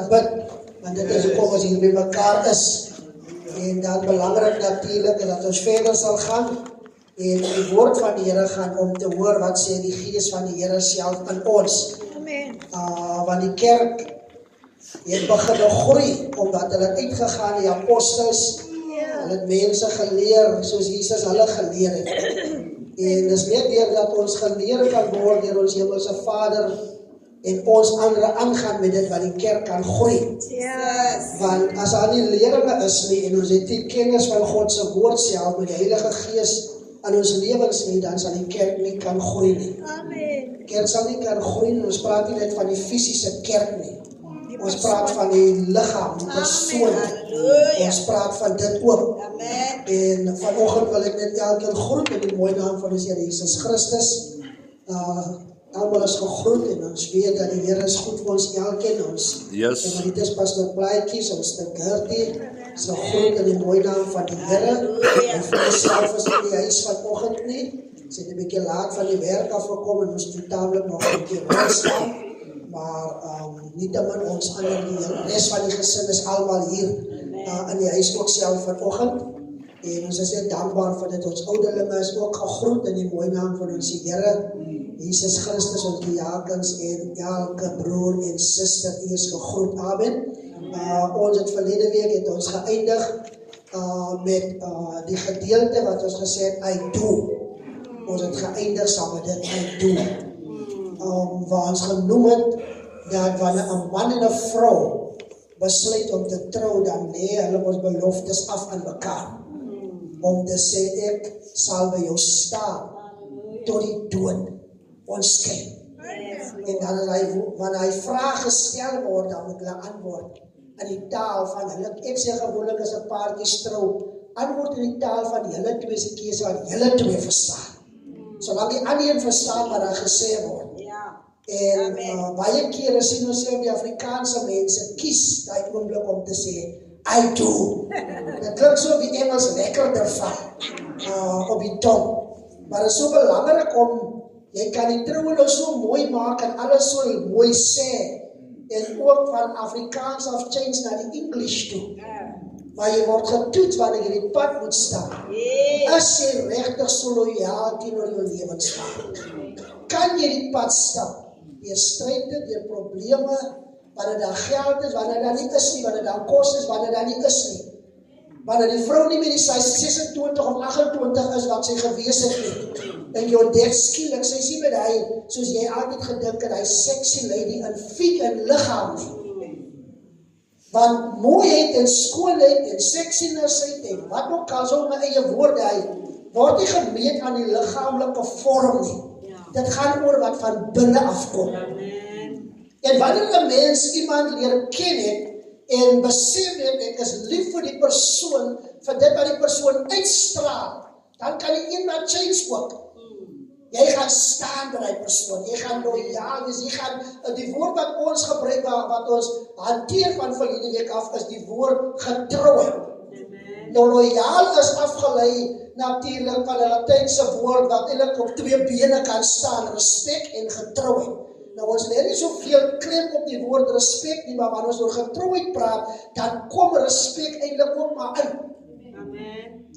gaan bid, want dit is hoekom ons hier by mekaar is. En dan belangrik natuurlijk is dat ons verder sal gaan en die woord van die Here gaan om te hoor wat sê die Gees van die Here self in ons. Amen. Want die kerk het begin groei, omdat hulle het uitgegaan, die apostels, hulle het mense geleer, soos Jesus hulle geleer het. En dis net deur dat ons geleer kan word deur ons Hemelse Vader en ons andere aangaan met dit wat die kerk kan groei. Yes. Want as daar nie leringe is nie en ons het nie kennis van God se woord self met die Heilige Gees in ons lewens nie, dan sal die kerk nie kan groei nie. Amen. Kerk sal nie kan groei nie, ons praat nie net van die fisiese kerk nie. Ons praat van die liggaam, die persoon. Ons praat van dit ook. Amen. En vanoggend wil ek net elkeen groet in die mooi naam van ons Here Jesus Christus. Almal is gegroet en ons weet dat die Here is goed vir ons elkeen. Ons en dit is pas met plaatjies, ons te Gertie. So groet in die mooi naam van die Here. En vir myself is in die huis vanoggend nie. Sy het 'n bietjie laat van die werk afgekom en ons totaal nog 'n bietjie rustig. Maar nietemin ons ander die res van die gesin is almal hier in die huis ook self vanoggend. En ons is net dankbaar vir dit. Ons ouderlinge is ook gegroet in die mooi naam van ons Here Jesus Christus, ons diakens en elke broer en suster is gegroet. Amen. Ons het verlede week het ons geëindig met die gedeelte wat ons gesê het, I do. Ons het geëindig saam met dit, I do. Waar ons genoem het, dat wanneer 'n man en 'n vrou besluit om te trou, dan lê hulle ons beloftes af aan mekaar. Om te sê, ek sal by jou staan, tot die dood ons skei. En dan wanneer hy vrae gestel word, dan moet hulle antwoord in die taal van hulle. Ek sê gewoonlik as 'n paartjie trou, antwoord in die taal van julle twee se keuse wat julle twee verstaan. Solank die ander een verstaan wat daar gesê word. En baie kere sien ons die Afrikaanse mense kies daai oomblik om te sê, I do. Dit klink so die Engels lekkerder van op die tong. Maar het is so belangrik om, jy kan die trouwe so mooi maak en alles so mooi sê. En ook van Afrikaans af change na die English toe. Maar jy word getoets wanneer jy die pad moet staan. As jy regtig so loyaal teenoor jou lewensmaat. Kan jy die pad stap? Deur stryde, deur probleme, wanneer daar geld is, wanneer daar nie is nie, wanneer daar kos is, wanneer daar nie is nie. Wanneer die vrou nie meer die 26 of 28 is wat sy gewees het nie. En jy ontdek skielik, sy sien met hy, soos jy altyd gedink het, hy sexy lady in fiek en liggaam nie. Want mooiheid en skoonheid en sexinessheid en wat ook al so my eie woorde, hy word nie gemeet aan die liggaamlike vorm nie. Dit gaan oor wat van binne afkom. En wanneer 'n mens iemand leer ken het en besef het, ek is lief vir die persoon, vir dit wat die persoon uitstraal, dan kan die een wat change ook. Jy gaan staan by die persoon, jy gaan loyaal wees, jy gaan, die woord wat ons gebruik, wat ons hanteer van verlede week af, is die woord getrou. Nou loyaal is afgelei natuurlijk van 'n Latynse woord wat eintlik op twee bene kan staan, respek en getrouheid. Nou ons lê nie soveel klem op die woord respek nie, maar wanneer ons oor getrouheid praat, dan kom respek eintlik ook maar uit.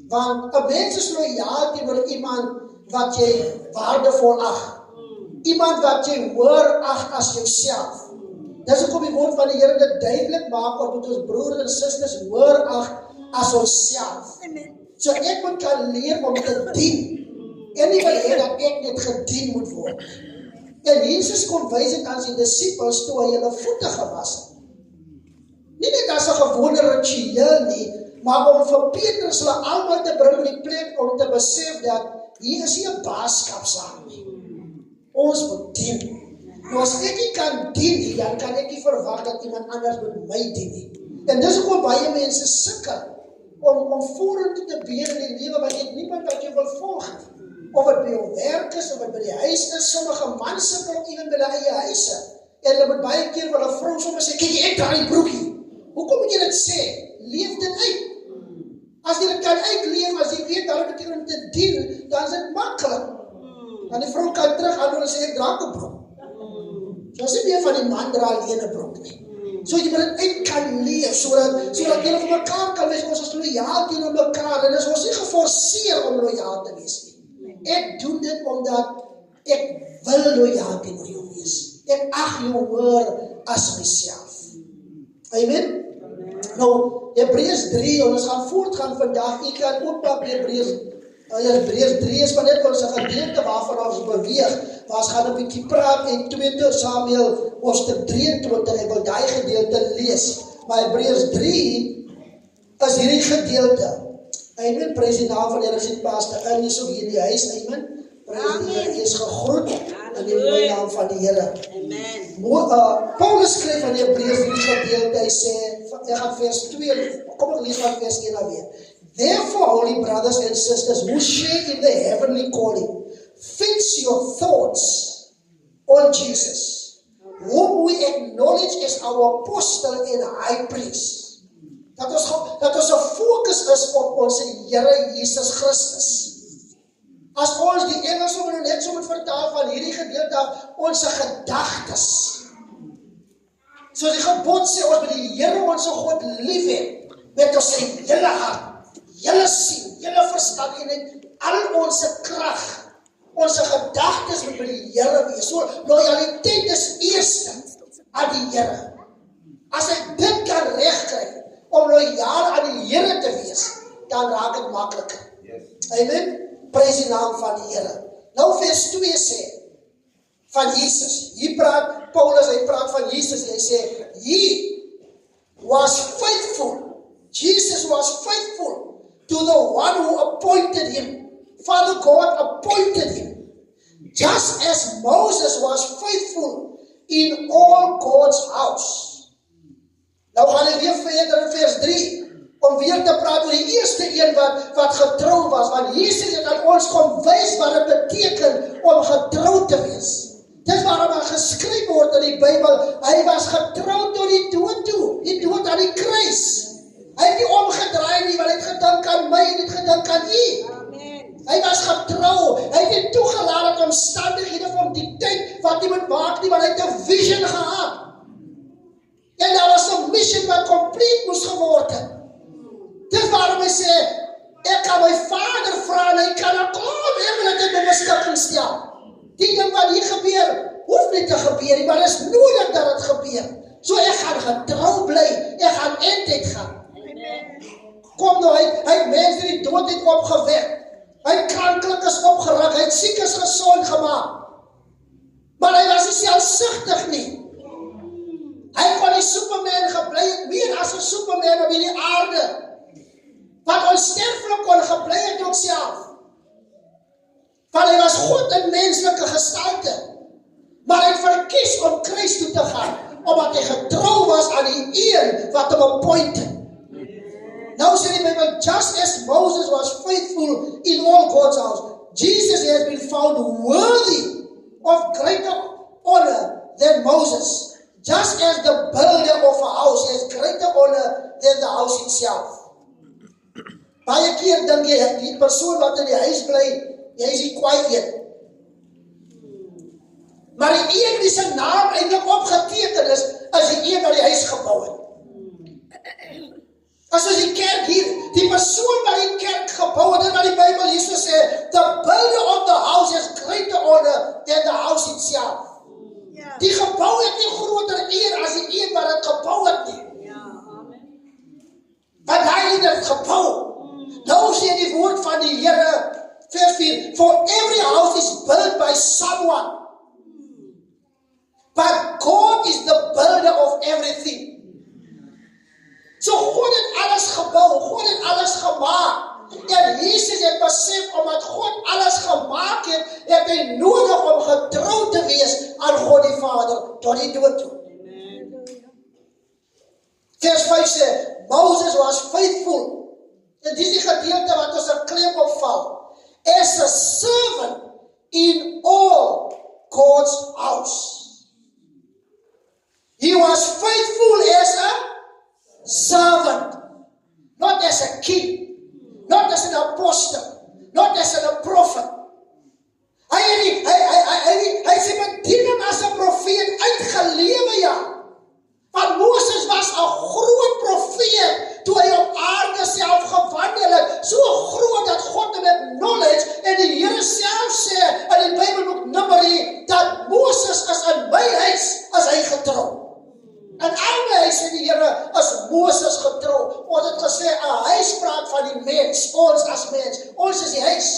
Want 'n mens is loyaal teenoor iemand wat jy waardevol ag. Iemand wat jy hoër ag as jouself. Dis hoekom die woord van die Here dit duidelik maak, ons moet ons broers en susters hoër ag as onsself. So ek moet kan leer om te dien. En nie wil hê dat ek net gedien moet word. En Jesus kom wys dit aan sy disippels toe hy hulle voete gewas het. Nie net as 'n gewone ritueel nie, maar om vir Petrus hulle almal te bring in die plek om te besef dat hier is nie 'n baaskap saam nie. Ons moet dien. Nou as ek nie kan dien nie, dan kan ek nie verwag dat iemand anders moet my dien nie. En dis hoekom baie mense sukkel om vorentoe te beweeg in die lewe, want jy het niemand wat jy wil volg. Of het by jou werk is, of het by die huis is, sommige man sukkel even by die eie huise. En hulle moet baie keer wil 'n vrou sommer sê, kyk ek draai die broekie. Hoekom moet jy dit sê? Leef dit uit. As jy dit kan uitleef, as jy weet dat dit beteken om te dien, dan is dit maklik. Dan die vrou kan terug aan en sê ek dra 'n broek. So is nie meer van die man dra alleen 'n broek nie. So jy moet dit uit kan leef, sodat jy vir mekaar kan wees, ons is loyaal teenoor mekaar, en is ons nie geforseer om loyaal te wees nie. Ek doen dit omdat ek wil loyaal teenoor jou wees. Ek ag jou hoër as myself. Amen? Nou, Hebreërs 3, en ons gaan voortgaan vandag, ek kan ook pak Hebreërs 3 is maar net ons 'n gedeelte waarvan ons beweeg, maar ons gaan 'n bietjie praat in 2 Samuel hoofstuk 23, ek wil daai gedeelte lees, maar Hebreërs 3 is hierdie gedeelte. Amen, prys die naam van die Here, sien pastor in is ook hier in die huis, amen, prys die Here, hy is gegroet in die mooie naam van die Here. Amen. Paulus skryf in Hebreërs 3 gedeelte, hy sê, hy gaan vers 2, kom ek lees van vers 1 alweer. Therefore, holy brothers and sisters who share in the heavenly calling, fix your thoughts on Jesus, whom we acknowledge as our apostle and high priest. Dat ons 'n fokus is op ons Here Jesus Christus. As ons die Engels nou net so moet vertaal van hierdie gedeelte af, ons gedagtes. So die gebod sê ons moet die Here ons God lief hê met ons hele hart, hele siel, hele verstand en al ons krag. Ons gedagtes moet by die Here wees. So loyaliteit is eerste aan die Here. As ek dit kan regkry om loyaal aan die Here te wees, dan raak dit makliker. Amen. Prys die naam van die Here. Nou vers 2 sê van Jesus. Hier praat Paulus, hy praat van Jesus. Hy sê, he was faithful. Jesus was faithful to the one who appointed him. Father God appointed him. Just as Moses was faithful in all God's house. Nou gaan ek weer verder in vers 3. Om weer te praat oor die eerste een wat getrou was. Want Jesus het aan ons kom wys wat dit beteken om getrou te wees. Dis waarom hy geskryf word in die Bybel. Hy was getrou tot die dood toe. Die dood aan die kruis. Hy het nie omgedraai nie, want hy het gedink aan my en het gedink aan u. Hy was getrou. Hy het nie toegelaat dat omstandighede van die tyd wat nie moet maak nie, want hy het 'n vision gehad. En daar was 'n mission wat compleet moes geword het. Dis waarom hy sê, ek kan my Vader vra en hy kan 'n klomp hemel in my beskikking stel. Die ding wat hier gebeur, hoef nie te gebeur nie, maar dit is nodig dat dit gebeur. So ek gaan getrou bly, ek gaan eindtyd gaan. Kom nou, hy het mense die dood het opgewek. Hy het kranklikes opgerak, hy het siekes gesond gemaak. Maar hy was nie selfsugtig nie. Hy kon die Superman gebly het, meer as 'n Superman op hierdie aarde. Wat onsterflik kon gebly het ook self. Want hy was God in menslike gestalte. Maar hy het verkies om kruis toe te gaan, omdat hy getrou was aan die een wat hom appointed. Nou sê die Bible, just as Moses was faithful in all God's house, Jesus has been found worthy of greater honor than Moses. Just as the builder of a house has greater honor than the house itself. Baie keer dink jy, die persoon wat in die huis bly, jy is die kwaai een. Maar die een wie sy naam eintlik opgeteken is die een wat die huis gebou het. As ons die kerk hier, die persoon wat die kerk gebou het, wat die Bybel hier so sê, the builder of the house has greater honor than the house itself. Die gebou het nie groter eer as die een wat het gebou het nie. Want hy het het gebou. Nou sê die woord van die Here, vers 4, for every house is built by someone. But God is the builder of everything. So God het alles gebou, God het alles gemaak. En Jesus het besef, omdat God alles gemaak het hy nodig om getrou te wees aan God die Vader, tot die dood toe. Vers 5 sê, Moses was faithful. En dit is die gedeelte wat ons 'n klem opval. As a servant in all God's house. He was faithful as a servant, not as a king, not as an apostle, not as a prophet. Hy sê bediening as 'n profeet uitgelewe, ja. Want Moses sê die Here, is Moses getrou. Ons het gesê, 'n huis praat van die mens, ons as mens. Ons is die huis.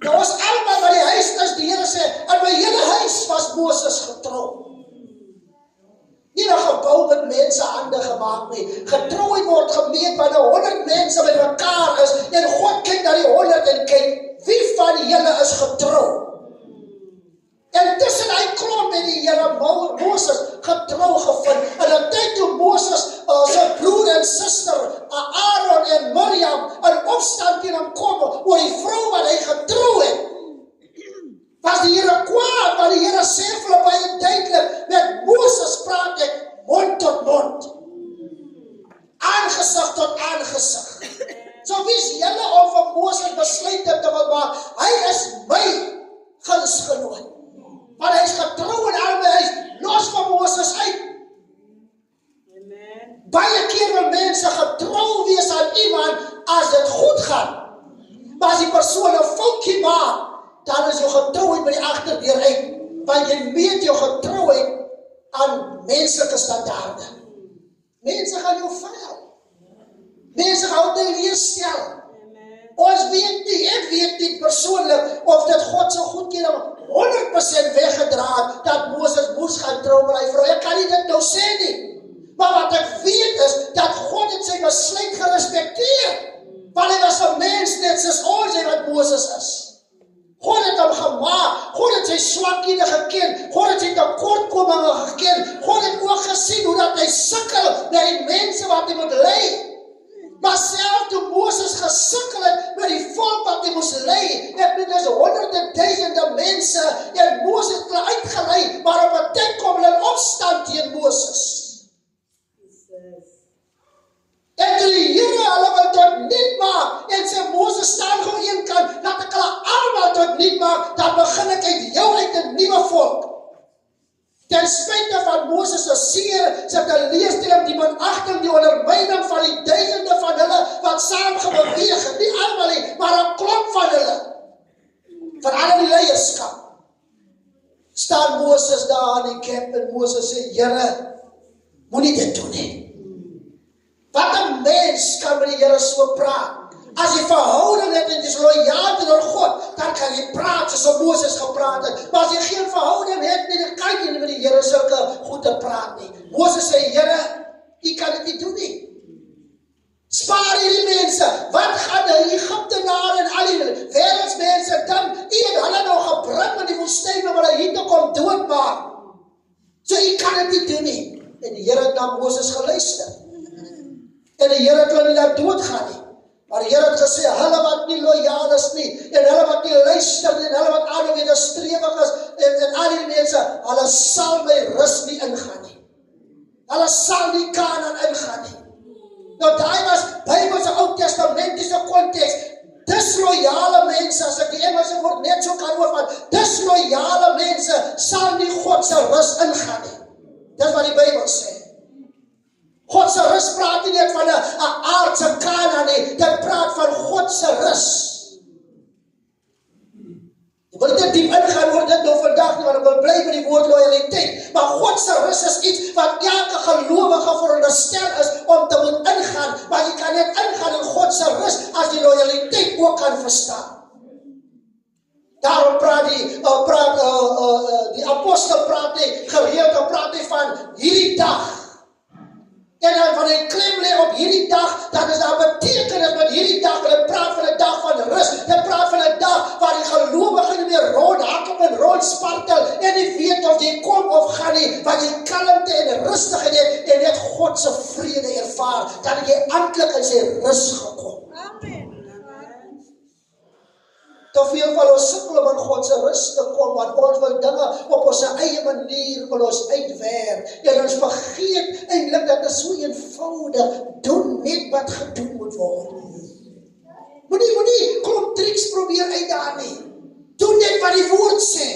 Nou ons almal wat die huis is, die Here sê, in my hele huis was Moses getrou. Nie 'n gebou met mense hande gemaak nie. Getrouheid word gemeet wanneer 100 mense by mekaar is en God kyk na die 100 en kyk, wie van julle is getrou? En tussen hy klomp met die Here Moses getrou gevind. En op tyd toe Moses sy broer en suster Aaron en Miriam in opstand teen hom kom oor die vrou wat hy getrou het, was die Here kwaad, want die Here sê vir hulle baie duidelik, met Moses praat ek mond tot mond, aangesig tot aangesig. So wie is julle om van Moses besluit te wil maak? Hy is my gunsgenoot, want hy is getrou en albei, hy is los van Moses uit. Baie keer wil mense getrou wees aan iemand as dit goed gaan, maar as die persoon 'n foutjie maak, dan is jou getrouheid by die agterdeur uit, want jy meet jou getrouheid aan menslike standaarde. Mense gaan jou faal. Mense gaan jou leerstel. Ons weet nie, ek weet nie persoonlik of dit God so goedkeuring 100% weggedra dat Moses moes gaan trou met hy vrou. Ek kan nie dit nou sê nie. Maar wat ek weet is dat God het sy besluit gerespekteer. Want hy was 'n mens net soos ons en wat Moses is. God het hom gemaak, God het sy swakhede geken, God het sy tekortkominge geken, God het ook gesien hoe dat hy sukkel met die mense wat hy moet lei. Maar self toe Moses gesukkel het met die volk wat hy moes lei, het met dus 100.000 mense, en Moses het hulle uitgelei, maar op 'n tyd kom hulle in opstand teen Moses. En toe die Here hulle wil tot niet maak, en sê Moses staan gewoon een kant, dat ek hulle allemaal tot niet maak, dan begin ek uit jou uit 'n nuwe volk. Ten spyte van Moses se seer, sy teleurstelling, die minagting, die ondermyning van die duisende van hulle, wat saam gebeweeg het, nie allemaal nie, maar 'n klomp van hulle, van alle die leierskap, staan Moses daar in die kamp, en Moses sê, Here, moenie dit doen nie. Wat 'n mens kan met die Here so praat? As jy verhouding het en jy is loyaal teenoor God, dan kan jy praat soos Moses gepraat het. Maar as jy geen verhouding het nie, dan kan jy nie met die Here sulke goed te praat nie. Moses sê, Here, jy kan dit nie doen nie. Spaar hierdie mense. Wat gaan die Egiptenare en al die wêreldsmense dan? Jy het hulle nou gebring in die woestyn om hulle hier te kom doodmaak. So jy kan dit nie doen nie. En die Here het na Moses geluister. En die Here het hulle nie laat doodgaan nie. Maar die Here het gesê, hulle wat nie loyaal is nie, en hulle wat nie luister nie, en hulle wat aan wederstrewig is, en al die mense, hulle sal my rus nie ingaan nie. Hulle sal nie Kanaan ingaan nie. Nou daai was Bybelse Ou Testamentiese konteks. Disloyale mense, as ek die Engelse woord net so kan oorvat, disloyale mense sal nie God se rus ingaan nie. Dis wat die Bybel sê. God se rus praat nie net van 'n aardse Kanaan nie, dit praat van God se rus. Ek wil dit diep ingaan oor dit nou vandag nie, want ek wil bly met die woord loyaliteit. Maar God se rus is iets wat elke gelowige veronderstel is om te moet ingaan, maar jy kan net ingaan in God se rus as jy loyaliteit ook kan verstaan. Daarom praat die apostel praat nie gereeld, praat nie van hierdie dag. En dan van die klem lê op hierdie dag, dan is daar betekenis met hierdie dag, en dit praat van 'n dag van rus, dit praat van 'n dag waar die gelowige nie meer rondhardloop en rondspartel, en nie weet of jy kom of gaan nie, want jy kalmte en rustigheid het, en net God se vrede ervaar, dan het jy eintlik in sy rus gekom. Amen. Te veel van ons sukkel om in God se rus te kom, want ons wil dinge op ons eie manier wil ons uitwerk, en ons vergeet eintlik dat dit so eenvoudig, doen net wat gedoen moet word. Moenie klomp triks probeer uitdaag nie. Doen net wat die woord sê.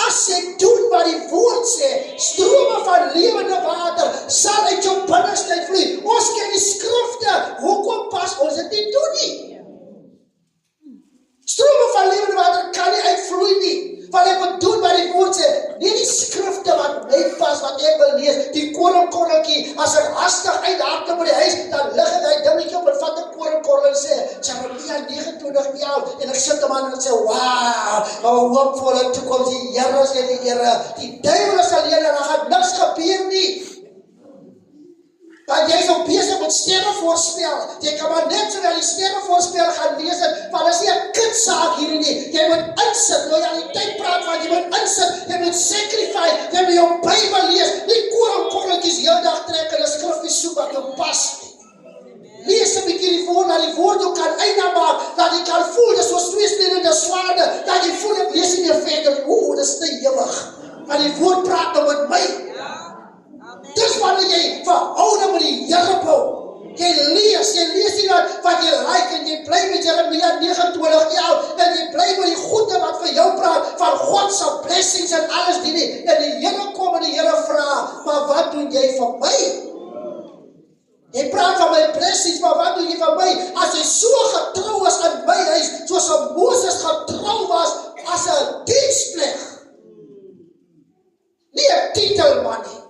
As jy doen wat die woord sê, strome van lewende water sal uit jou binneste vloei. Ons ken die skrifte, hoekom pas ons dit nie doen nie? Strome van lewende water kan nie uitvloei nie, want ek moet doen wat die woord sê, nie die skrifte wat my pas, wat ek wil lees, die koringkorreltjie, as ek hastig uithardloop by die huis, dan lig ek hy dingetjie op en vat 'n koringkorrel en sê, Jeremia 29:11, en ek sit hom aan en sê, wow, hoopvolle toekoms, die Here sê die Here, die duiwel is alleen en daar gaan niks gebeur nie. Want jy is ook besig met stemme voorspel. Jy kan maar net so wel die stemme voorspel gaan lees en want is nie 'n kindsaak hierdie nie. Jy moet insit, loyaliteit praat van jy moet insit, jy moet sacrifice, jy moet jou Bybel lees, nie koringkorreltjies heel dag trek en 'n skrifgie soek wat jou pas nie. Lees 'n bietjie die woord, dat die woord jou kan eina maak, dat jy kan voel, dis soos twee snedende swaarde, dat jy voel ek lees nie meer verder, dis te ewig. Maar die woord praat nou met my. Dis wanneer jy verhouding met die Here bou. Jy lees nie wat jy like en jy bly met Jeremia 29:11 en jy bly met die goede wat vir jou praat van God se blessings en alles die nie. En die Here kom en die Here vra, maar wat doen jy vir my? Jy praat van my blessings, maar wat doen jy vir my? As jy so getrou is in my huis, soos Moses getrou was as 'n diensplig. Nie 'n titel man nie.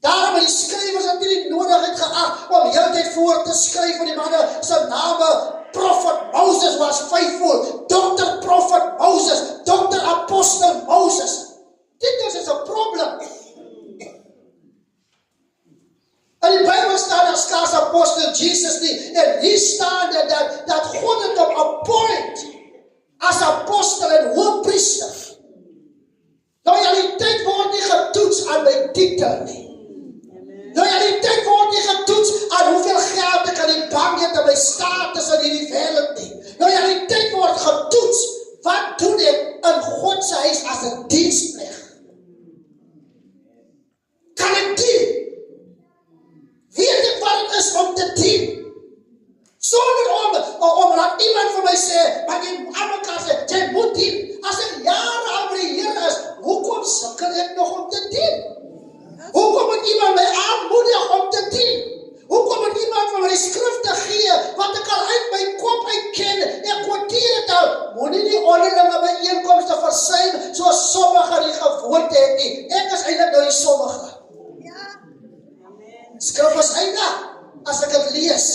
Daarom het die skrywers natuurlijk nodig geag om heel tyd voor te skryf van die manne se name. Prophet Moses was faithful, Dr. Prophet Moses, Dr. Apostle Moses. Dit is 'n probleem. In die Bybel staan as skaars apostel Jesus nie, en hier staan dat God het hom appoint as apostel en hoofpriester. Loyaliteit word nie getoets aan my titel nie. Loyaliteit word nie getoets aan hoeveel geld ek aan die bank het en my status in hierdie wêreld nie. Loyaliteit word getoets, wat doen ek in God se huis as 'n diensplig? Kan ek dien? Weet ek wat het is om te dien? Sonder om laat iemand vir my sê, maar jy mekaar sê, jy moet dien. As ek jare al by die Here is, hoekom sukkel ek nog om te dien? Hoekom moet iemand my aanmoedig om te dien? Hoekom moet iemand van my skrifte gee, wat ek al uit my kop uitken, ek kwartier het al, moenie die onderlinge byeenkomste versuim, soos sommige die gewoonte het nie. Ek is eintlik nou die sommige. Skrif is eintlik, as ek het lees,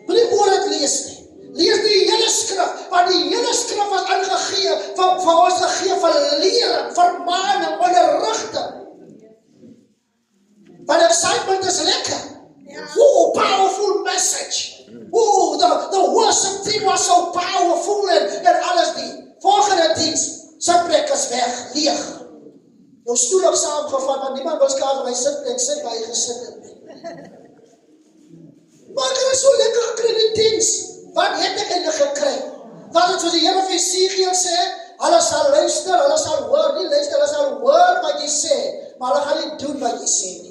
moenie oor het lees nie. Lees die hele skrif, want die hele skrif was ingegee, vir ons gegee vir lering, vermaning, onderrigting. But excitement is lekker. Powerful message. The worship team was so powerful en alles die. Volgende diens, sitplek is weg, leeg. Jou stoel ook saamgevat, want niemand wil skaars op my sitplek sit waar jy gesit het nie. Maar ek het so lekker gekry die diens. Wat het ek eintlik gekry? Wat het soos die Here vir Esegiel sê, hulle sal luister, hulle sal hoor, nie luister, hulle sal hoor wat jy sê, maar hulle gaan nie doen wat jy sê nie.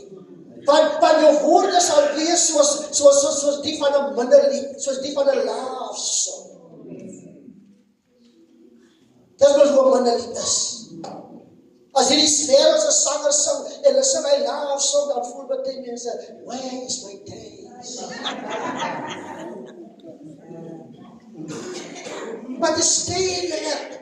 Want jou woorde sal wees soos die van 'n minderlied, soos die van 'n love song. Dis wat 'n minderlied is. As hierdie wêreldse sanger sing en hulle sing hy love song, dan voel baie mense, where is my days? Maar dit is tydelik.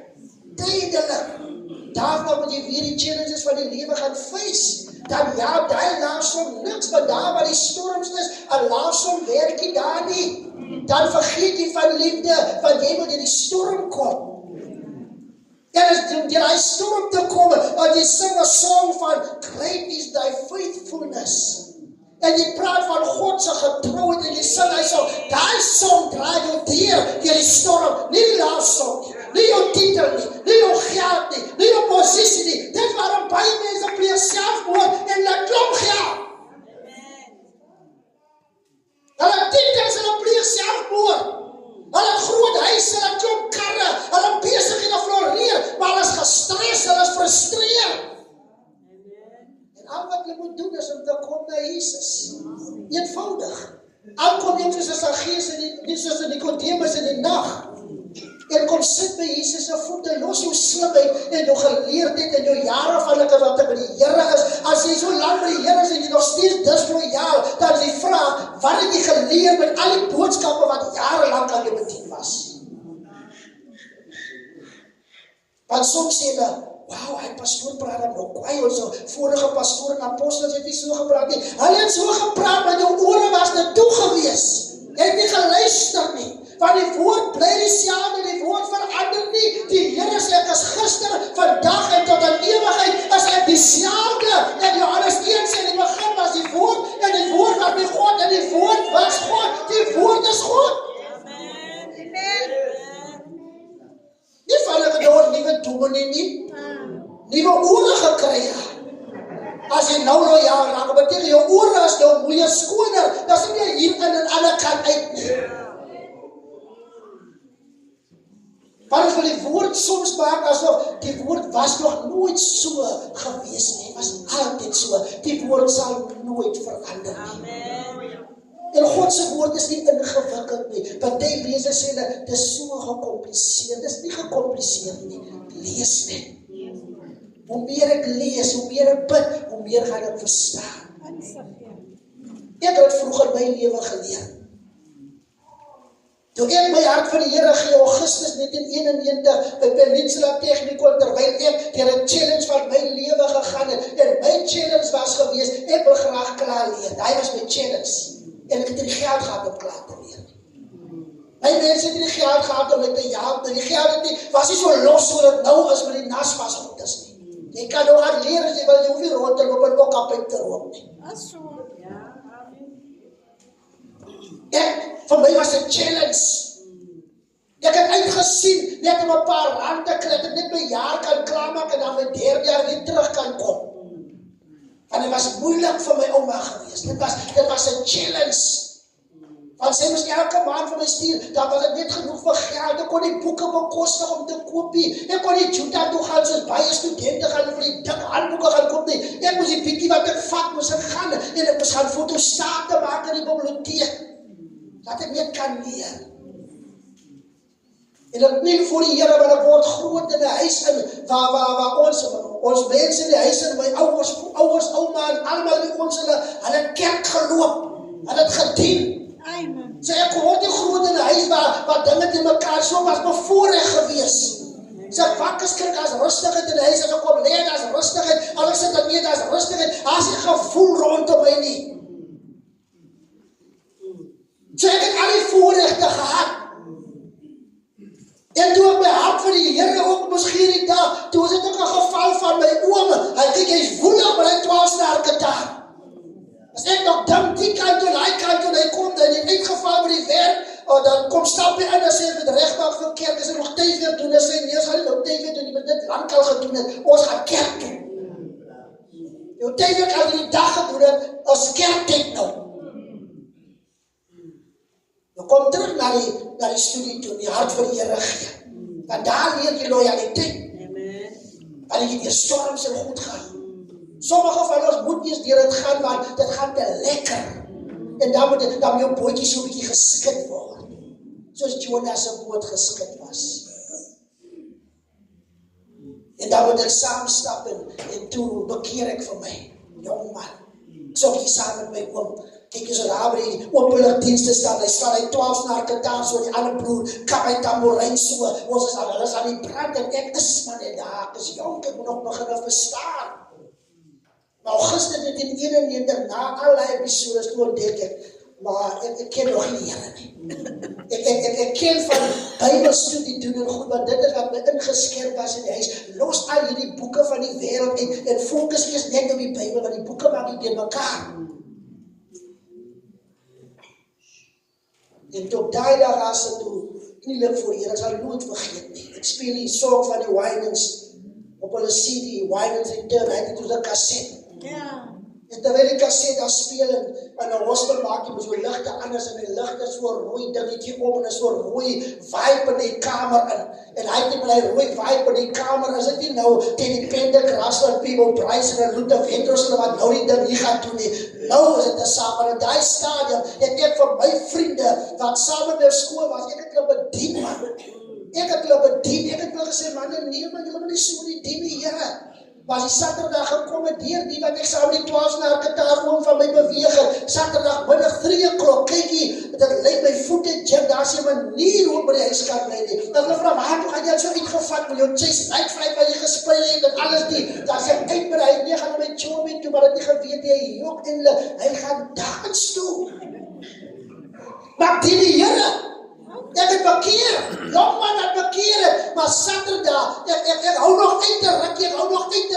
Daarom moet jy weer die challenges van die lewe gaan face. Dan ja, daai laasom niks, maar daar waar die storms is, 'n laasom werk nie daar nie. Dan vergeet jy van liefde, want jy moet in die storm kom. Ja, as die storm te kom, en jy sing 'n song van, great is thy faithfulness. En jy praat van God se getrouheid, en jy sing hy so, daai song draai jou deur die storm, nie die laasom nie. Nie jou titel nie jou geld nie jou posisie nie. Dit waarom baie mense pleeg selfmoord en hulle klomp geld. Hulle titels en hulle pleeg selfmoord. Hulle groot huise, hulle klomp karre, hulle besig en floreer, maar hulle is gestres, hulle is frustreerd. En al wat hulle moet doen is om te kom na Jesus. Eenvoudig. Aankom net soos 'n Saggeus en soos 'n Nikodemus in die nag. En kom sit by Jesus se voete, los jou slimheid en jou geleerdheid en jou jare van wat ek by die Here is. As jy so lank by die Here is en jy nog steeds disloyaal, dan is die vraag, wat het jy geleer met al die boodskappe wat jarelang aan jou bedien was? Want soms sê hulle, Wauw, hy pastoor praat dan nog kwaai, ons vorige pastoor en apostels het nie so gepraat nie. Hulle het so gepraat, maar jou ore was net toe gewees. Jy het nie geluister nie. Want die woord bly dieselfde, die woord verander nie. Die Here sê ek is gister, vandag en tot in ewigheid is ek dieselfde. En Johannes 1 sê in die begin was die woord, en die woord was met God, en die woord was God. Die woord is God. Nie van hulle door nuwe dominee nie, nuwe ore gekry. As jy nou loyaal raak, beteken jou ore is nou meer skoner. Dat is nie hier in een ander kant uit nie. Want as wil die woord soms maak asof die woord was nog nooit so gewees nie, was altyd so. Die woord sal nooit verander nie. En God se woord is nie ingewikkeld nie. Party lesers sê dat dit is so gecompliseerd. Dit is nie gecompliseerd nie. Lees net. Hoe meer ek lees, hoe meer ek bid, hoe meer gaan ek verstaan. Ek het vroeger my lewe geleer. Toe ek my hart vir die Here gee, Augustus 1991, by Peninsula Technical, terwyl ek deur 'n challenge van my lewe gegaan het, en my challenge was gewees, ek wil graag klaar leer. Hy was my challenge. En ek het nie geld gehad om klaar te leer. My mense het nie geld gehad om met te jaag, die geld het nie, was nie so los so dat nou is met die nas was goed is nie. Jy kan nog gaan leer as jy wil, jy hoef nie rond te loop en ook op te roep nie. Vir my was 'n challenge. Ek het uitgesien, net om 'n paar rand te kry, dat ek net my jaar kan klaarmaak en dan my derde jaar weer terug kan kom. Want dit was moeilik vir my ouma geweest. Dit was 'n challenge. Want sy moes elke maand vir my stuur, dan was dit net genoeg vir geld. Ek kon die boeke bekostig om te koop nie. Ek kon nie Juta toe gaan soos baie studente gaan vir die dik handboeke gaan koop nie. Ek moes die bietjie wat ek vat, moes ek gaan en ek moes gaan fotostate maak in die biblioteek. Dat ek net kan leer. En ek nie vir die Here, want ek word groot in 'n huis in waar ons mense in die huis en my ouers, ouma en almal die ons hulle kerk geloop. Hulle het gedien. So ek word nie groot in 'n huis waar dinge te mekaar so was bevoorreg gewees. So ek wakker skrik as rustigheid in die huis, as ek kom lê, as rustigheid, as ek sit en eet, as rustigheid, as ek gevoel rondom my nie. So ek het al die voorregte gehad. En toe ek my hart vir die Here ook moes gee die dag, toe was dit ook 'n geval van my oom. Hy kyk, hy's woelig, maar hy 12 sterke daar. As ek nog dink, die kant en hy kant en hy kom, dan het uitgeval by die werk, dan kom stap hy in en sê, met rechtmaak vir kerk, is hy nog tyd weer doen, en sê, nee, ons gaan nie nog tyd weer doen, jy moet dit lang al gedoen het, ons gaan kerk doen. Jou tyd weer al die dag gedoen het, ons kerk tyd nou. Nou kom terug na die studie toe, die hart vir die Here gee. Want daar leer jy loyaliteit. Want jy die storms en goed gaan. Sommige van ons moet nie eens deur dit gaan, want dit gaan te lekker. En dan moet jou bootjie so 'n bietjie geskit word. Soos Jonas se boot geskit was. En dan moet ek saam stap en toe bekeer ek vir my jong man. Ek sou hier saam met my oom. Kyk jy so daar by die openlik dienste staan, hy staan hy 12 snarke daar, so die ander broer, kap hy tamboerijn so, ons is alles aan die brand, en ek is maar net daar, ek is jong, ek moet nog begin verstaan. Maar Augustus 1991, na allerlei episodes, toe ontdek ek, maar ek ken nog nie Here nie. Ek ken van Bybelstudie doen en goed, maar dit is wat my ingeskerp was in die huis, los al hierdie boeke van die wêreld en fokus eers net op die Bybel, want die boeke maak nie teen mekaar. En toe daai dag as ek toe knielig voor Here, ek sal nooit vergeet nie. Ek speel die song van die Winans op hulle CD, Winans Return, hy het toe die kaset. Ja. En terwyl die kaset daar speel en 'n hostel maak jy met so ligte anders en die ligte so rooi dingetjie om en so rooi vibe in die kamer in. En hy het met hy rooi vibe in die kamer, is dit nie nou teen die Pentecostal people Bryce en Luther Vendros wat nou die ding hier gaan doen nie. Nou is dit 'n saak in daai stadium het ek vir my vriende wat saam met my skool was, ek het hulle bedien man. Ek het hulle gesê man, nee man, julle moet nie so nie dien die Here. Was die Saterdag gekom het deur die wat ek saam die 12 snarke daar oom van my beweeg. Saterdag middag 3 o'clock, kykie, dit lyk my voete Jim, daar is 'n manier hoe by die huis kan bly nie. Dan hulle vra, waar toe gaan jy so uitgevat met jou chest uitvry wat jy gespray het en alles die. Dan sê hy uit by hy nie gaan met Chomie toe, maar dit nie geweet hy jok en hy gaan dans toe. Maar die Here, ek het bekeer, jongman het bekeer, maar Saterdag, ek hou nog uit te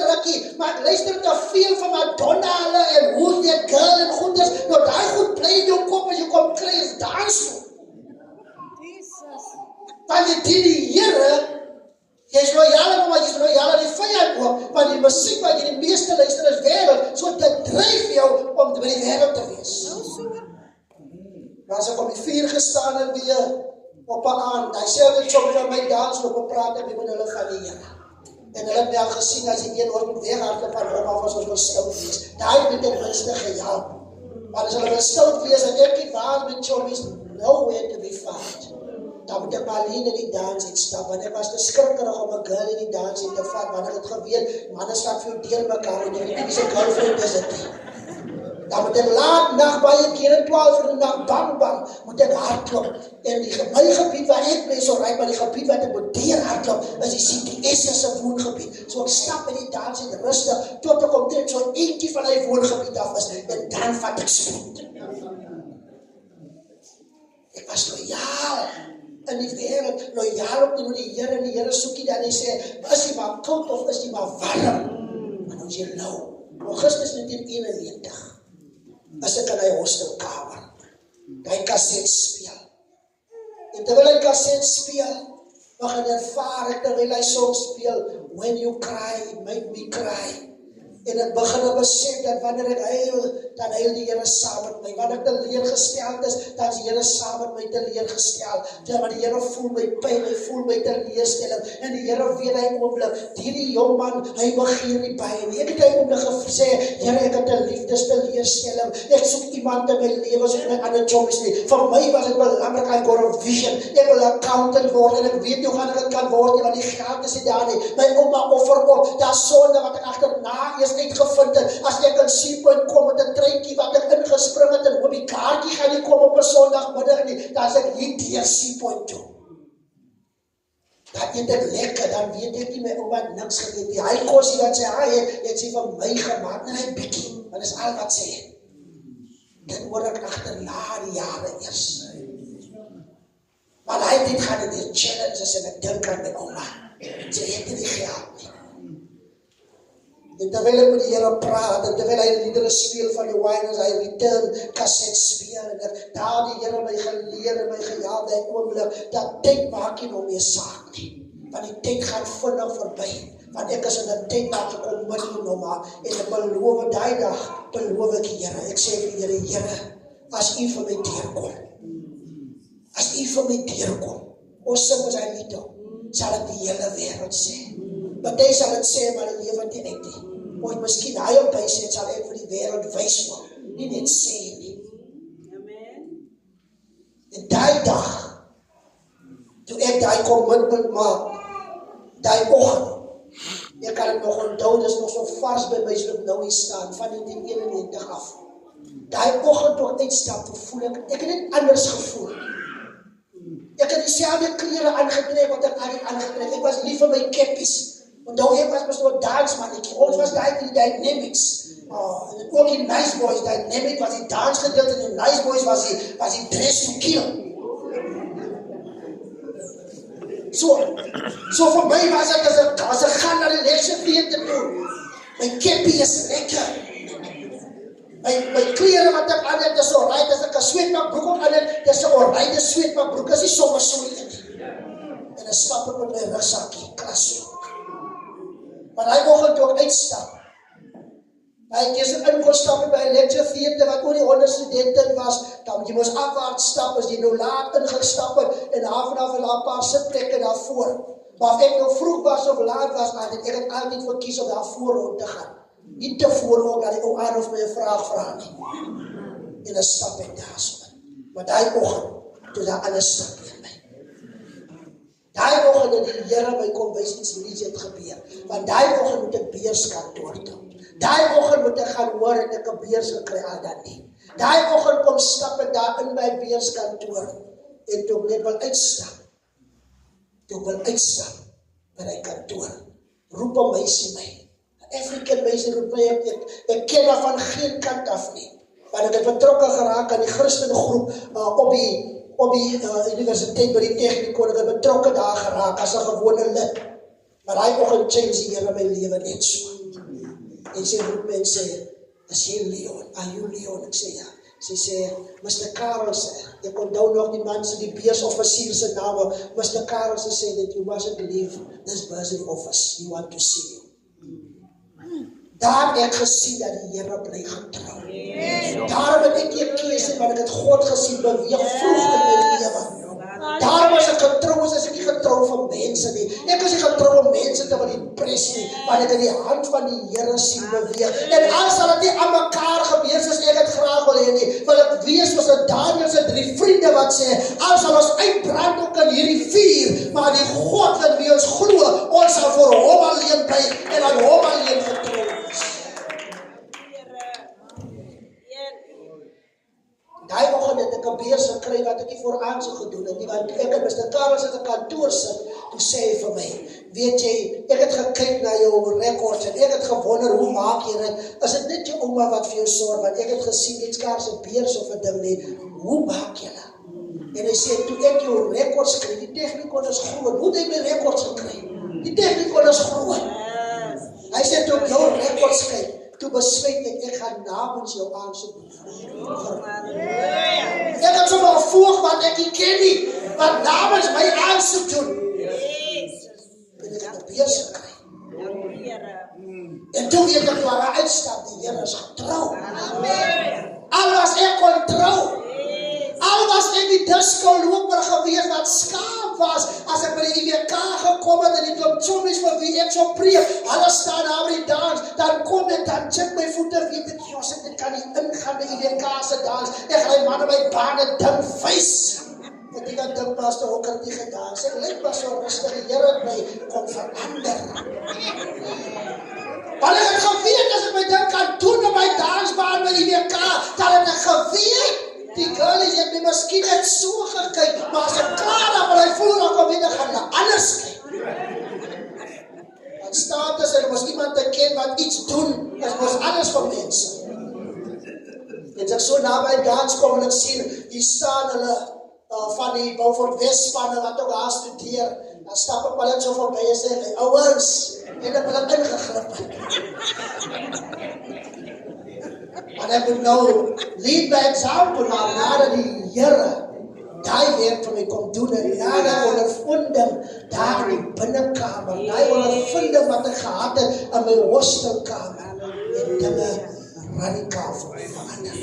rukkie, maar ek luister te veel van Madonna hulle en Who's That Girl en goeders, nou die goed bly in jou kop as jy kom kry is dans toe. Want jy dien die Here, jy is loyaal, maar jy is loyaal aan die vyand ook, want die musiek wat jy die meeste luister is wêreld, so dit dryf jou om by die wêreld te wees. Maar as ek op die vuur gestaan en weer op 'n aand, hy sê dat Chomie van my dans loop en praat en met hulle van die Here. En hulle het my al gesien as die een ooit moet weghardloop van hom af as ons wil stout wees. Daai het dit minste gehelp. Maar as hulle wil stout wees, en ek het waar met Chomie is nowhere to be found. Dan moet ek maar alleen in die dans het stap, want ek was te skrikkerig om 'n girl in die dans het te vat, want ek het geweet, manne staan vir jou deur mekaar, en jy weet nie wie se girlfriend is dit nie. Dan moet ek laat nag baie keer 12 in die nag bang, moet ek hardloop. En my gebied waar ek bly so ryk, maar die gebied wat ek moet deur hardloop, is die CTS se woongebied. So ek stap in die dans en rustig, tot ek omtrent so eentjie van die woongebied af is, en dan vat ek spoed. Ek was loyaal in die wêreld, loyaal op die Here, en die Here soekie dan en sê, is jy maar koud of is jy maar warm? Maar nou is jy nou. Augustus 1991. As ek in die hostelkamer, die kaset speel. En terwyl hy kaset speel, mag ek ervaar ek terwyl hy song speel, When You Cry, It Make Me Cry. En ek begin besef dat wanneer ek huil, dan huil die Here saam met my. Wanneer ek teleurgesteld is, dan is die Here saam met my teleurgesteld. Want die Here voel my pyn, hy voel my teleurstelling. En die Here weet hy oomblik, die jong man, hy begeer nie by nie. Ek het hy oomblik gesê, Here, ek het 'n liefdesteleurstelling. Ek soek iemand in my lewe, soek my ander Chomies nie. Vir my was dit belangrik, I got a vision. Ek wil 'n accountant word, en ek weet nie hoe gaan ek dit kan word nie, want die geld is nie daar nie. My ouma offer op, daar sonde wat ek agterna is uitgevind het, as ek in Seapoint kom met 'n treintjie wat ek ingespring het en hoop die kaartjie gaan nie kom op 'n Sondagmiddag nie, dan is ek hier deur Seapoint toe. Dan eet ek lekker, dan weet ek nie my ouma niks geweet nie. Hy kosie wat sy het sy van my gemaak, en hy bietjie, dat is al wat sy het. Dit word ek agterna die jare eers. Maar hy dit gaan in die challenges en ek dink aan my ouma. Sy het nie gehad nie. En terwyl ek met die Here praat, en terwyl hy liedere speel van die wine, as hy return kaset speel, en ek daar die Here my geleer en my gejaag, die oomblik, dat tyd maak nie nog meer saak nie. Want die tyd gaan vinnig verby. Want ek is in 'n tyd wat ek kom met hom maar, en ek beloof daai dag, beloof ek die Here. Ek sê vir die Here, as U vir my deurkom, as U vir my deurkom, ons sing as hy lied op, sal ek die hele wêreld sê. Party sal dit sê, maar dit leef nie uit nie. Of miskien hy op by sê, sal ek vir die wêreld wys maar, nie net sê nie. Amen. En daai dag, toe ek daai commitment maak, daai oggend, ek kan het nog onthou, dit is nog so vars by my, so nou hier staan, van 1991 af. Daai oggend toe ek uitstap, toe voel ek het net anders gevoel. Ek het dieselfde klere aangetrek wat ek aangetrek. Ek was lief vir my keppies. Onthou ek was so 'n dansmannetjie. Ons was daai die Dynamics. En ook die Nice Boys, Dynamic was die dansgedeelte en die Nice Boys was die dress to kill. So vir my was dit as ek gaan na die lekker feeste toe. My keppie is lekker. My klere wat ek aan het, is alright, as ek 'n sweetpak broek op aan het, dis 'n alright sweetpak broek, is nie sommer so nie. En dan stap ek met my rugsakkie, kras. Maar hy oggend toe ek uitstap, hy het eers inkom stap by 'n lecture theater wat oor die 100 studente was, dan moet jy mos afwaarts stap, as jy nou laat ingestap het, en half 'n paar sitplekke daarvoor. Maar of ek nou vroeg was of laat was, maar ek het altyd verkies om daarvoor rond te gaan. Nie tevore ook dat die ou aan of my 'n vraag vra nie. En dan stap ek daar so. Maar daai oggend, toe daar alles stap vir my. Daai oggend het die Here my kom wys iets het gebeur. Want daai oggend moet ek beurskantoor toe. Daai oggend moet ek gaan hoor en ek 'n beurs gekry aan dan nie. Daai oggend kom stap ek daar in by beurskantoor. en toe ek net wil uitstap, by die kantoor, roep 'n meisie my, 'n African meisie roep my, ek ken haar van geen kant af nie, maar ek het betrokke geraak aan die Christelike groep, op die universiteit by die Technikon, ek het betrokke daar geraak, as 'n gewone lid, maar hy oggend change die Here my lewe net so, en sy roep my en sê, is jy Leon? Are you Leon? Ek sê ja. Sy sê, Mr. Karel sê, ek onthou nog die man se, die beursoffisier se naam, Mr. Karel sê that you mustn't leave this bursary office, he want to see you. Daar het ek gesien dat die Here bly getrou. Daarom het ek die keuse, want ek het God gesien beweeg vroeg in my lewe. Daarom was ek getrou, as ek nie getrou van mense nie. Ek is nie getrou om mense te wil impress nie, want ek het die hand van die Here sien beweeg. En al sal dit nie aan mekaar gebeur soos ek het graag wil hê nie, wil ek wees soos 'n Daniël se 3 vriende wat sê, al sal ons uitbrand ook in hierdie vuur, maar die God wat wie ons glo, ons sal vir hom alleen bly en aan hom alleen getrou wees. Daai oggend het ek 'n beurs gekry wat ek nie voor aansoek gedoen het nie, want ek het Mr. Karel se kantoor sit, toe sê hy vir my, weet jy, ek het gekyk na jou rekords en ek het gewonder, hoe maak jy dit? Is dit net jou ouma wat vir jou sorg, want ek het gesien, iets kaars 'n beurs of 'n ding nie, hoe maak jy dit? En hy sê, toe ek jou rekords kry, die Technikon is groot, hoe het hy my rekords gekry? Die Technikon is groot. Hy sê, toe ek jou rekords kyk, toe besluit ek gaan namens jou aansoek doen. Ek het sommer gevoel wat ek nie ken nie, wat namens my aansoek doen. En ek het 'n beurs gekry. En toe weet ek waar hy uitstap, die Here is getrou. Al was ek ontrou, al was ek die disco-loper gewees wat skaam was, as ek by die IWK gekom het en die klomp chommies vir wie ek so preek, hulle staan daar by die dans, dan kom ek, dan check my voete, weet ek, jos, ek kan nie ingaan by IWK se dans, ek gaan die man in my bane ding vuis. Want ek kan dink, Pastor Hokker het nie gedans, ek lyk maar so rustig, die Here het my kom verander. Want ek het geweet, as ek my ding kan doen op my dansbaan by IWK, dan het ek geweet, die girlies het my miskien net so gekyk, maar as ek klaar dan wil hy voel, dan kom weer gaan hulle anders kyk. Want status en mos iemand te ken wat iets doen, is mos anders van mense. En as ek so naby dans kom en ek sien, hier staan hulle van die Beaufort Westspanne wat ook daar studeer, dan stap ek wel so voorbij en sê, ouwens, en ek wil ek ingegrip. En ek moet nou lead by example maak, nadat die Here daai werk vir my kom doen, en nadat ondervinding daar in die binnenkamer, daai ondervinding wat ek gehad het in my hostelkamer, en dinge radikaal vir my verander.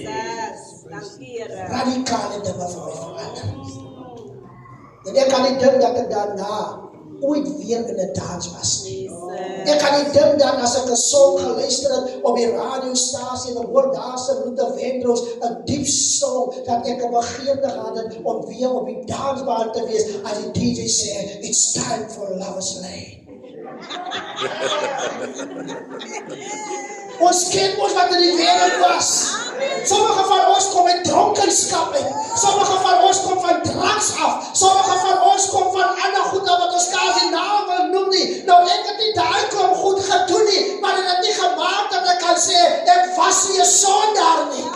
Radikale dinge vir my verander. En ek kan nie dink dat ek daarna ooit weer in 'n dans was nie. Ek kan nie dink dat as ek 'n song geluister het op die radiostasie en hoor daar se Luther Vandross 'n diep song, dat ek 'n begeerte gehad het om weer op die dansbaan te wees as die DJ sê, it's time for Lover's Lane. Ons ken ons wat in die wêreld was. Sommige van ons kom in dronkenskap uit. Sommige van ons kom van drugs af. Sommige van ons kom van ander goed wat ons kan nie naam wil noem nie. Nou ek het nie daai kom goed gedoen nie, maar dit het nie gemaak dat ek kan sê ek was nie 'n sondaar nie.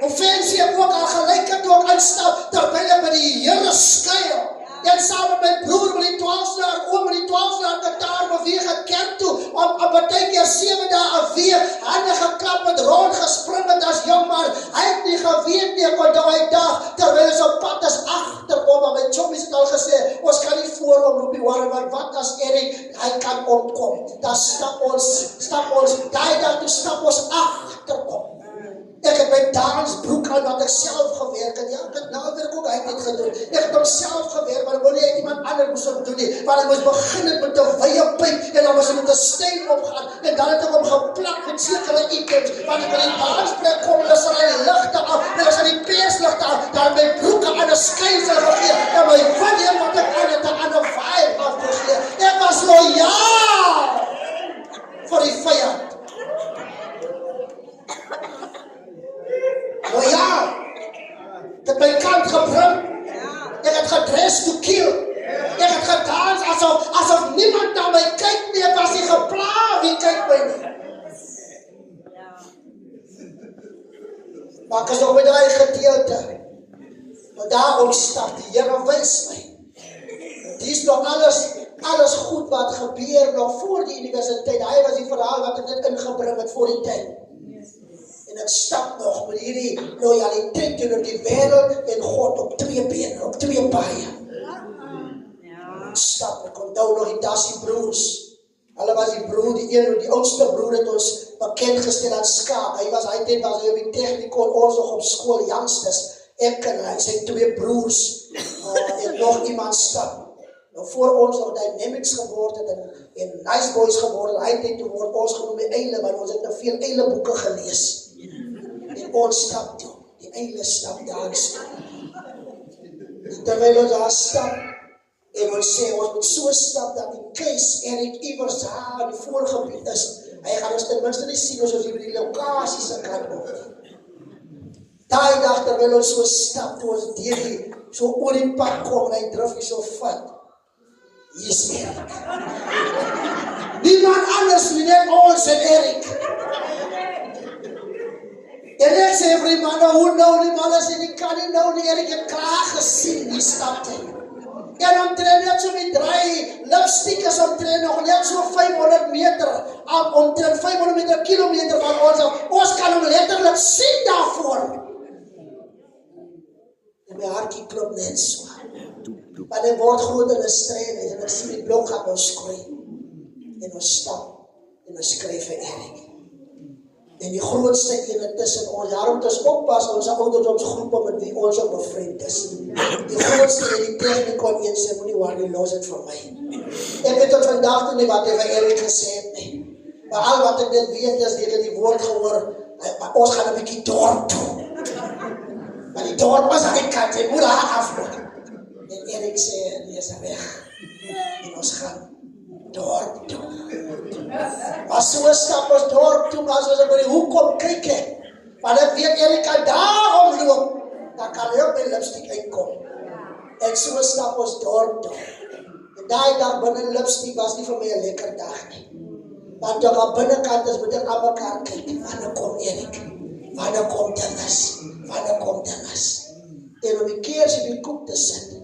Offensie ek ook al gelyk toe ek instap, terwyl ek by die Here skuil. En saam met my broer met die 12 jaar, oom met die 12 jaar gitaar beweeg het kerk toe, om partykeer 7 dae 'n week, hande geklap het, rond gespring het as jong man. Hy het nie geweet nie, ek onthou hy dag, terwyl ons op pad is agterkom, maar my chommies het al gesê, ons kan nie voor hom loop nie, want wat as Erik, hy kan omkom. Dan stap ons, daai dag toe stap ons agterkom. Ek het my dansbroek aan wat ek self gewerk het. Ja, ek het nawerk ook uit dit gedoen. Ek het homself gewerk, maar ek wou nie iemand anders moes om doen nie. Maar ek moes begin het met 'n wye pyp en dan was ek met 'n steen opgaan en dan het ek hom geplak met sekere items. Want ek in die dansplek kom, dan sal hy ligte af, en as hy die persligte af, dan my broeke aan 'n skynsel gegee, en my wanneer wat ek aan het, 'n ander vibe afgegee. Ek was loyaal vir die vyand. Loyaal. Dit my kant gebring. Ek het gedress to kill. Ek het gedans asof niemand na my kyk nie. Ek was nie gepla, wie kyk my nie. Maar ek is nog by die gedeelte. Want daar ontstap die Here wys my. Die is nog alles goed wat gebeur nog voor die universiteit. Hy was die verhaal wat ek net ingebring het voor die tyd. En ek stap nog met hierdie loyaliteit teenoor die wêreld en God op 2 bene, op 2 paaie. Ek stap, ek onthou nog die Dassie broers. Hulle was die broer, die oudste broer het ons bekend gestel aan skaap. Hy was op die technikon, ons nog op skool, youngsters. Ek en hy, sy 2 broers, en nog iemand stap. Nou voor ons nog dynamics geword het en nice boys geword, hy het toe word ons genoem die eile, want ons het nou veel eile boeke gelees. En ons stap toe, die eile stap daar toe. Terwyl ons daar stap, en ons sê, ons moet so stap dat die keis Erik iewers daar in die voorgebied is. Hy gaan ons ten minste nie sien as ons hier by die lokasie se kant op. Daai dag terwyl ons so stap, toe ons so oor die pad kom, en hy drif hier so vat. Hier is Erik. Niemand anders nie, net ons en Erik. En ek sê vir die man, hoe nou die man as die kan nie nou nie, Erik het klaar gesien, die stap hy. En omtrent net so die 3 lipstickers omtrent nog net so 500 meter, omtrent 500 meter kilometer van ons af. Ons kan hom letterlik sien daarvoor. En my hartjie klop net so. Maar hy word groot in 'n strewe en ek sien die blok op ons skry. En ons stap en ons skryf vir Erik. En die grootste ene tussen ons, daarom moet ons oppas, ons ouderdomsgroepe met wie ons op bevriend is. Die grootste en die technikon een sê, moenie worry, los het van my. Ek weet tot vandag toe nie wat hy vir Erik gesê het nie. Maar al wat ek net weet is, ek het die woord gehoor, ons gaan 'n bietjie dorp toe. Maar die dorp was aan die kant, jy moet haar afloop. En Erik sê, die is weg. En ons gaan dorp toe. Maar so stap ons dorp toe, maar as ons op die hoek kom kyk het, want ek weet Erik kan daar omloop, dan kan hy ook by Lipstick uitkom. En so stap ons dorp toe. En daai dag binne Lipstick was nie vir my 'n lekker dag nie. Want toe aan binnekant is, moet ek aan mekaar kyk, wanneer kom Erik? Wanneer kom dinges? Wanneer kom dinges? En om die keers op die koek te sit,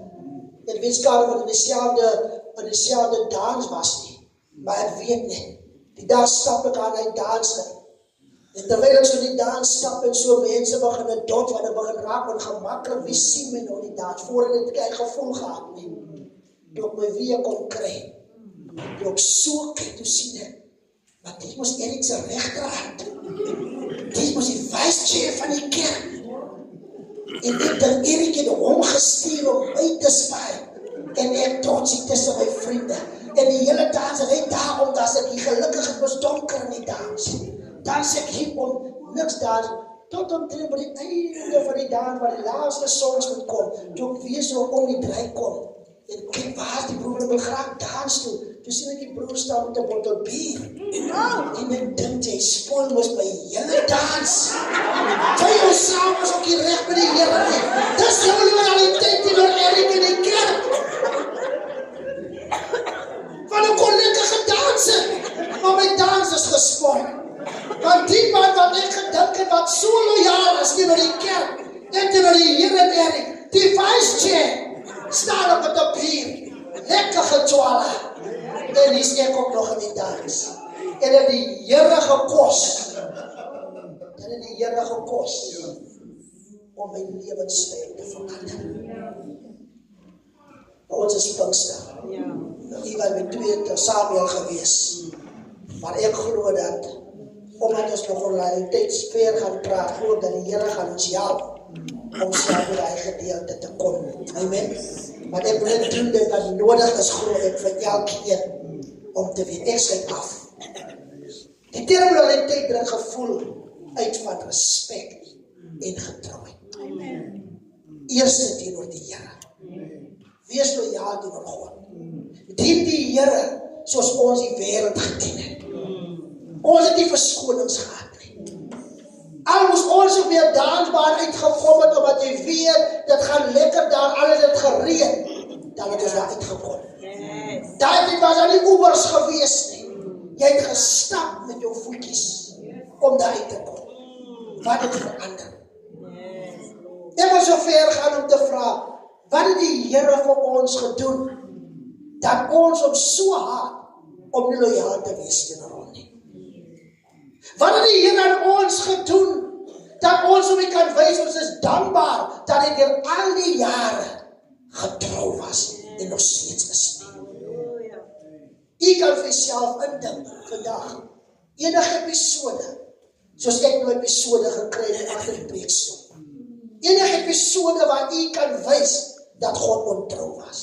en weet skade wat in dieselfde dans was nie. Maar ek weet nie, die dag stap ek aan die dans in. En terwyl ek so die dans stap en so mense begin dot, want ek begin raak ongemakkelijk, wie sien my nou die dans, voordat ek gevoel gehad nie. Toe ek my weer kon kry, toe ek so kyk, toe sien ek, maar dit moes Erik sy regterhand, dit moes die vice-chair van die kerk. En ek dan Erik het hom gestuur om my te spaai. En ek trotsie tussen my vriende. En die hele dans, en hy daar omdat ek hier gelukkig het was donker in die dans. Dans ek hier om niks dans, tot omtrent by die einde van die dans, waar die laaste songs moet kom, toe ek weer so om die draai kom. En kyk, waar is die broer, en ek wil graag dans toe. Toe sien ek die broer staan met 'n bottel bier. En ek dink jy spoil mos my hele dans. Jy ons saam was ook hier reg by die Here nie. Dis jou loyaliteit teenoor Erik in die kerk. Van 'n kolledige danser, maar my dans is gespoil. Want die man wat ek gedink het, wat so loyaal is teenoor die kerk, en teenoor die Here en Erik, die vice-chair, staan op met 'n bier, lekker getwala. En hier is ek ook nog in die dans. En het die Here gekos. Om my lewensstyl te verander. Ons is Pinkster. Ek was met 2 Samuel gewees. Maar ek glo dat, omdat ons nog loyaliteitsfeer gaan praat, glo dat die Here gaan ons help om saam met die gedeelte te kom. Amen. Maar ek wil net doen dit wat nodig is, glo ek vir elkeen om te weet, ek sluit af. Die term loyaliteit bring gevoel uit van respek en getrouheid. Eerste teenoor die Here. Wees loyaal teenoor God. Dien die Here soos ons die wêreld gedien het. Ons het nie verskonings gehad nie. Al moes ons op die dansbaan uitgekom het, omdat jy weet, dit gaan lekker daar, al het dit gereën, dan het ons daar uitgekom. Daai was aan die oewers gewees nie. Jy het gestap met jou voetjies, om daar uit te kom. Wat het verander? Ek wil so ver gaan om te vra, wat het die Here vir ons gedoen, dat ons om so hard, om nie loyaal te wees teenoor hom nie? Wat het die Here aan ons gedoen, dat ons om kan wys, ons is dankbaar, dat hy deur al die jare getrou was, en nog steeds is nie. Jy kan vir jouself indink, vandag, enige episode, soos ek nou episode gekry het agter die preekstoel. Enige episode waar jy kan wys, dat God ontrou was.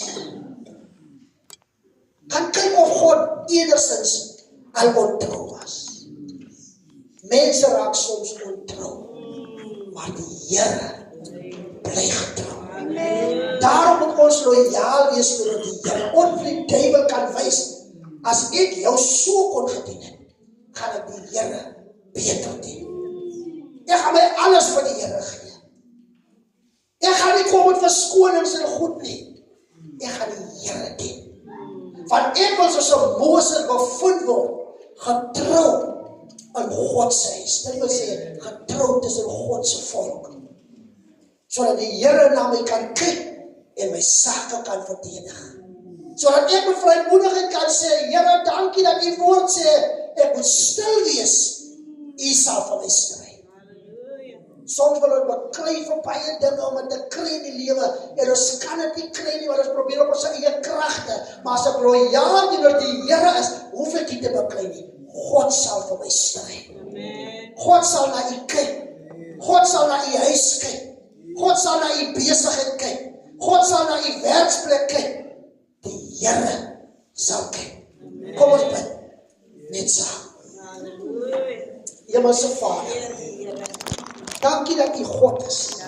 Gaan kyk of God enigstens al ontrou was. Mense raak soms ontrou, maar die Here bly getrou. Daarom moet ons loyaal wees teenoor die Here. Ons die duiwel kan wys, as ek jou so kon gedien het, gaan ek die Here beter dien. Ek gaan my alles vir die Here gee. Ek gaan nie kom met verskonings en goed nie. Ek gaan die Here dien. Want ek wil soos 'n Moses bevind word, getrou in God se huis. Dit wil sê, getrou tussen God se volk. Sodat die Here na my kan kyk en my sake kan verdedig. Sodat ek met vrymoedigheid kan sê, Here, dankie dat U woord sê, ek moet stil wees, U sal vir my stry. Soms wil ons beklei vir baie dinge om het te kry in die lewe, en ons kan het nie kry nie, want ons probeer op ons eie kragte, maar as ek loyaal teenoor die Here is, hoef ek nie te beklei nie. God sal vir my stry. God sal na U kyk. God sal na U huis kyk. God sal na U besigheid kyk. God sal na U werksplek kyk. Die Here sal kyk. Kom ons bid net saam. Hemelse Vader, dankie dat U God is.